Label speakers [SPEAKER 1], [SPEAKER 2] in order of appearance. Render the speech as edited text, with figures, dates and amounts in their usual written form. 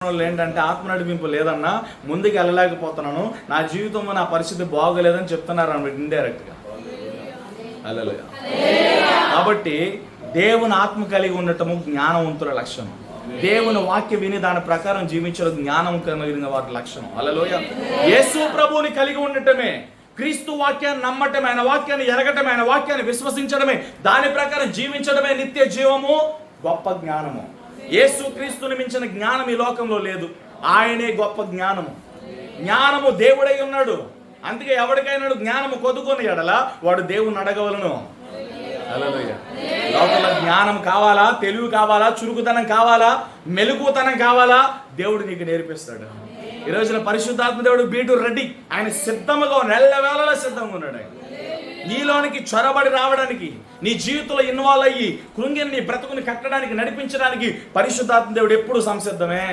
[SPEAKER 1] ఏంటంటే ఆత్మ నడిపింపు లేదన్నా, ముందుకు వెళ్ళలేకపోతున్నాను, నా జీవితంలో నా పరిస్థితి బాగోలేదని చెప్తున్నారు అన్నమాట ఇండైరెక్ట్గా. హల్లెలూయా. కాబట్టి దేవుని ఆత్మ కలిగి ఉండటము జ్ఞానవంతుల లక్షణం. దేవుని వాక్య విని దాని ప్రకారం జీవించడం జ్ఞానం కలిగిన వారి లక్షణం. హల్లెలూయా. యేసు ప్రభువుని కలిగి ఉండటమే, క్రీస్తు వాక్యాన్ని నమ్మటమే, ఆయన వాక్యాన్ని ఎరగటమే, ఆయన వాక్యాన్ని విశ్వసించడమే, దాని ప్రకారం జీవించడమే నిత్య జీవము, గొప్ప జ్ఞానము. యేసు క్రీస్తుని మించిన జ్ఞానం ఈ లోకంలో లేదు. ఆయనే గొప్ప జ్ఞానము. జ్ఞానము దేవుడై ఉన్నాడు. అందుకే ఎవరికైనా జ్ఞానము కొదుకొని ఎడల వాడు దేవుని అడగవలను. హల్లెలూయా. లోకంలో జ్ఞానం కావాలా, తెలివి కావాలా, చురుకుతనం కావాలా, మెలకువతనం కావాలా, దేవుడు నీకు నేర్పిస్తాడు. ఈ రోజున పరిశుద్ధాత్మ దేవుడు బీటు రెడీ, ఆయన సిద్ధముగా నెల్లవేళలా సిద్ధంగా ఉన్నాడు. ఆయన నీలోనికి చొరబడి రావడానికి, నీ జీవితంలో ఇన్వాల్వ్ అయ్యి కృంగిని నీ బ్రతుకుని కట్టడానికి, నడిపించడానికి పరిశుద్ధాత్మ దేవుడు ఎప్పుడు సంసిద్ధమే.